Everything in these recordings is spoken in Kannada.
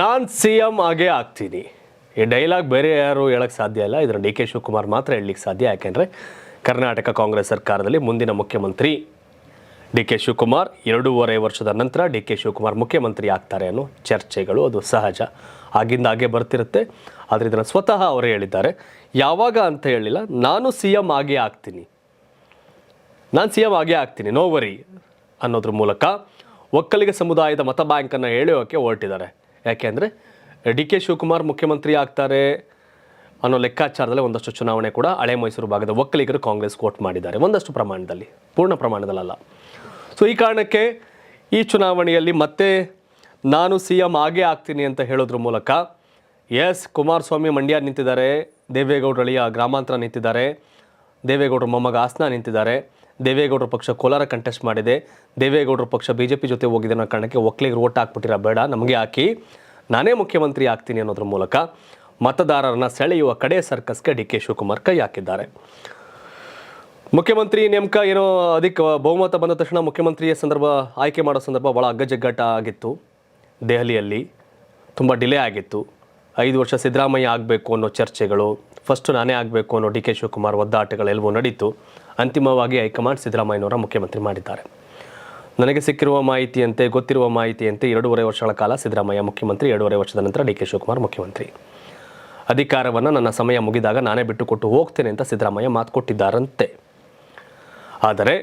ನಾನು CM ಆಗೇ ಆಗ್ತೀನಿ. ಈ ಡೈಲಾಗ್ ಬೇರೆ ಯಾರು ಹೇಳಕ್ಕೆ ಸಾಧ್ಯ ಇಲ್ಲ. ಇದನ್ನು DK ಶಿವಕುಮಾರ್ ಮಾತ್ರ ಹೇಳಲಿಕ್ಕೆ ಸಾಧ್ಯ. ಯಾಕೆಂದರೆ ಕರ್ನಾಟಕ ಕಾಂಗ್ರೆಸ್ ಸರ್ಕಾರದಲ್ಲಿ ಮುಂದಿನ ಮುಖ್ಯಮಂತ್ರಿ DK ಶಿವಕುಮಾರ್. 2.5 ವರ್ಷದ ನಂತರ DK ಶಿವಕುಮಾರ್ ಮುಖ್ಯಮಂತ್ರಿ ಆಗ್ತಾರೆ ಅನ್ನೋ ಚರ್ಚೆಗಳು ಅದು ಸಹಜ, ಆಗಿಂದಾಗೆ ಬರ್ತಿರುತ್ತೆ. ಆದರೆ ಇದನ್ನು ಸ್ವತಃ ಅವರೇ ಹೇಳಿದ್ದಾರೆ. ಯಾವಾಗ ಅಂತ ಹೇಳಿಲ್ಲ, ನಾನು CM ಆಗೇ ಆಗ್ತೀನಿ, ನಾನು CM ಆಗೇ ಆಗ್ತೀನಿ, ನೋ ವರಿ ಅನ್ನೋದ್ರ ಮೂಲಕ ಒಕ್ಕಲಿಗ ಸಮುದಾಯದ ಮತ ಬ್ಯಾಂಕನ್ನು ಎಳೆಯೋಕ್ಕೆ ಹೊರಟಿದ್ದಾರೆ. ಯಾಕೆಂದರೆ DK ಶಿವಕುಮಾರ್ ಮುಖ್ಯಮಂತ್ರಿ ಆಗ್ತಾರೆ ಅನ್ನೋ ಲೆಕ್ಕಾಚಾರದಲ್ಲಿ ಒಂದಷ್ಟು ಚುನಾವಣೆ ಕೂಡ ಹಳೆ ಮೈಸೂರು ಭಾಗದ ಒಕ್ಕಲಿಗರು ಕಾಂಗ್ರೆಸ್ ವೋಟ್ ಮಾಡಿದ್ದಾರೆ, ಒಂದಷ್ಟು ಪ್ರಮಾಣದಲ್ಲಿ, ಪೂರ್ಣ ಪ್ರಮಾಣದಲ್ಲ. ಸೊ ಈ ಕಾರಣಕ್ಕೆ ಈ ಚುನಾವಣೆಯಲ್ಲಿ ಮತ್ತೆ ನಾನು CM ಆಗೇ ಆಗ್ತೀನಿ ಅಂತ ಹೇಳೋದ್ರ ಮೂಲಕ ಎಸ್ ಕುಮಾರಸ್ವಾಮಿ ಮಂಡ್ಯ ನಿಂತಿದ್ದಾರೆ, ದೇವೇಗೌಡರ ಅಳಿಯ ಗ್ರಾಮಾಂತರ ನಿಂತಿದ್ದಾರೆ, ದೇವೇಗೌಡರ ಮೊಮ್ಮಗ ಹಾಸನ ನಿಂತಿದ್ದಾರೆ, ದೇವೇಗೌಡರ ಪಕ್ಷ ಕೋಲಾರ ಕಂಟೆಸ್ಟ್ ಮಾಡಿದೆ, ದೇವೇಗೌಡರ ಪಕ್ಷ BJP ಜೊತೆ ಹೋಗಿದೆ ಅನ್ನೋ ಕಾರಣಕ್ಕೆ ಒಕ್ಕಲಿಗರು ಓಟ್ ಹಾಕ್ಬಿಟ್ಟಿರ, ಬೇಡ ನಮಗೆ ಹಾಕಿ ನಾನೇ ಮುಖ್ಯಮಂತ್ರಿ ಆಗ್ತೀನಿ ಅನ್ನೋದ್ರ ಮೂಲಕ ಮತದಾರರನ್ನ ಸೆಳೆಯುವ ಕಡೆ ಸರ್ಕಸ್ಗೆ DK ಶಿವಕುಮಾರ್ ಕೈ ಹಾಕಿದ್ದಾರೆ. ಮುಖ್ಯಮಂತ್ರಿ ನೇಮಕ ಏನೋ ಅದಕ್ಕೆ ಬಹುಮತ ಬಂದ ತಕ್ಷಣ ಮುಖ್ಯಮಂತ್ರಿಯ ಆಯ್ಕೆ ಮಾಡೋ ಸಂದರ್ಭ ಭಾಳ ಅಗ್ಗಜಗ್ಗಾಟ ಆಗಿತ್ತು. ದೆಹಲಿಯಲ್ಲಿ ತುಂಬ ಡಿಲೇ ಆಗಿತ್ತು. 5 ವರ್ಷ ಸಿದ್ದರಾಮಯ್ಯ ಆಗಬೇಕು ಅನ್ನೋ ಚರ್ಚೆಗಳು, ಫಸ್ಟು ನಾನೇ ಆಗಬೇಕು ಅನ್ನೋ DK ಶಿವಕುಮಾರ್ ಒದ್ದಾಟಗಳೆಲ್ಲವೂ ನಡೀತು. ಅಂತಿಮವಾಗಿ ಹೈಕಮಾಂಡ್ ಸಿದ್ದರಾಮಯ್ಯನವರ ಮುಖ್ಯಮಂತ್ರಿ ಮಾಡಿದ್ದಾರೆ. ನನಗೆ ಸಿಕ್ಕಿರುವ ಮಾಹಿತಿಯಂತೆ, ಗೊತ್ತಿರುವ ಮಾಹಿತಿಯಂತೆ 2.5 ವರ್ಷಗಳ ಕಾಲ ಸಿದ್ದರಾಮಯ್ಯ ಮುಖ್ಯಮಂತ್ರಿ, 2.5 ವರ್ಷದ ನಂತರ DK ಶಿವಕುಮಾರ್ ಮುಖ್ಯಮಂತ್ರಿ. ಅಧಿಕಾರವನ್ನು ನನ್ನ ಸಮಯ ಮುಗಿದಾಗ ನಾನೇ ಬಿಟ್ಟು ಕೊಟ್ಟು ಹೋಗ್ತೇನೆ ಅಂತ ಸಿದ್ದರಾಮಯ್ಯ ಮಾತು ಕೊಟ್ಟಿದ್ದಾರಂತೆ. ಆದರೆ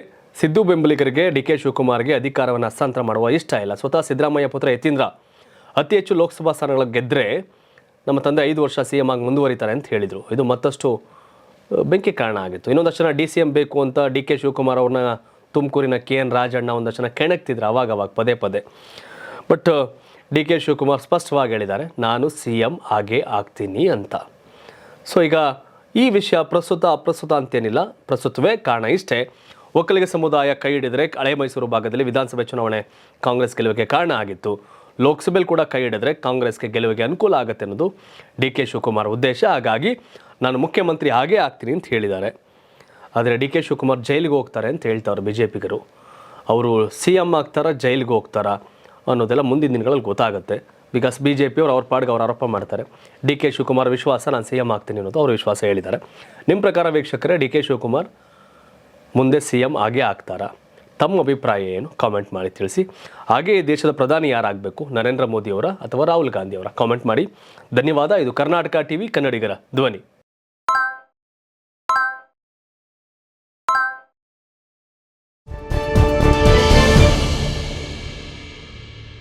ಸಿದ್ದು ಬೆಂಬಲಿಗರಿಗೆ DK ಶಿವಕುಮಾರ್ಗೆ ಅಧಿಕಾರವನ್ನು ಹಸ್ತಾಂತರ ಮಾಡುವ ಇಷ್ಟ ಇಲ್ಲ. ಸ್ವತಃ ಸಿದ್ದರಾಮಯ್ಯ ಪುತ್ರ ಯತೀಂದ್ರ ಅತಿ ಹೆಚ್ಚು ಲೋಕಸಭಾ ಸ್ಥಾನಗಳ ಗೆದ್ದರೆ ನಮ್ಮ ತಂದೆ 5 ವರ್ಷ CM ಆಗಿ ಮುಂದುವರಿತಾರೆ ಅಂತ ಹೇಳಿದರು. ಇದು ಮತ್ತಷ್ಟು ಬೆಂಕಿ ಕಾರಣ ಆಗಿತ್ತು. ಇನ್ನೊಂದಷ್ಟು ಜನ DCM ಬೇಕು ಅಂತ DK ಶಿವಕುಮಾರ್ ಅವ್ರನ್ನ ತುಮಕೂರಿನ KN ರಾಜಣ್ಣ ಒಂದಷ್ಟು ಜನ ಕೆಣಕ್ತಿದ್ರು ಅವಾಗ ಪದೇ ಪದೇ. ಬಟ್ DK ಶಿವಕುಮಾರ್ ಸ್ಪಷ್ಟವಾಗಿ ಹೇಳಿದ್ದಾರೆ, ನಾನು CM ಆಗೇ ಆಗ್ತೀನಿ ಅಂತ. ಸೊ ಈಗ ಈ ವಿಷಯ ಪ್ರಸ್ತುತ ಅಪ್ರಸ್ತುತ ಅಂತೇನಿಲ್ಲ, ಪ್ರಸ್ತುತವೇ. ಕಾರಣ ಇಷ್ಟೇ, ಒಕ್ಕಲಿಗ ಸಮುದಾಯ ಕೈ ಹಿಡಿದರೆ ಹಳೆ ಮೈಸೂರು ಭಾಗದಲ್ಲಿ ವಿಧಾನಸಭೆ ಚುನಾವಣೆ ಕಾಂಗ್ರೆಸ್ ಗೆಲುವಿಗೆ ಕಾರಣ ಆಗಿತ್ತು. ಲೋಕಸಭೆಯಲ್ಲಿ ಕೂಡ ಕೈ ಹಿಡಿದ್ರೆ ಕಾಂಗ್ರೆಸ್ಗೆ ಗೆಲುವಿಗೆ ಅನುಕೂಲ ಆಗುತ್ತೆ ಅನ್ನೋದು DK ಶಿವಕುಮಾರ್ ಉದ್ದೇಶ. ಹಾಗಾಗಿ ನಾನು ಮುಖ್ಯಮಂತ್ರಿ ಆಗೇ ಆಗ್ತೀನಿ ಅಂತ ಹೇಳಿದ್ದಾರೆ. ಆದರೆ DK ಶಿವಕುಮಾರ್ ಜೈಲಿಗೆ ಹೋಗ್ತಾರೆ ಅಂತ ಹೇಳ್ತಾರೆ BJPಗರು. ಅವರು CM ಆಗ್ತಾರಾ, ಜೈಲಿಗೆ ಹೋಗ್ತಾರಾ ಅನ್ನೋದೆಲ್ಲ ಮುಂದಿನ ದಿನಗಳಲ್ಲಿ ಗೊತ್ತಾಗುತ್ತೆ. ಬಿಕಾಸ್ BJP ಅವ್ರ ಪಾಡ್ಗೆ ಅವ್ರು ಆರೋಪ ಮಾಡ್ತಾರೆ. DK ಶಿವಕುಮಾರ್ ವಿಶ್ವಾಸ ನಾನು CM ಆಗ್ತೀನಿ ಅನ್ನೋದು ಅವ್ರ ವಿಶ್ವಾಸ ಹೇಳಿದ್ದಾರೆ. ನಿಮ್ಮ ಪ್ರಕಾರ ವೀಕ್ಷಕರೇ, DK ಶಿವಕುಮಾರ್ ಮುಂದೆ CM ಆಗೇ ಆಗ್ತಾರಾ? ತಮ್ಮ ಅಭಿಪ್ರಾಯ ಏನು? ಕಾಮೆಂಟ್ ಮಾಡಿ ತಿಳಿಸಿ. ಹಾಗೆ ಈ ದೇಶದ ಪ್ರಧಾನಿ ಯಾರಾಗಬೇಕು, ನರೇಂದ್ರ ಮೋದಿಯವರ ಅಥವಾ ರಾಹುಲ್ ಗಾಂಧಿಯವರ? ಕಾಮೆಂಟ್ ಮಾಡಿ. ಧನ್ಯವಾದ. ಇದು ಕರ್ನಾಟಕ TV, ಕನ್ನಡಿಗರ ಧ್ವನಿ.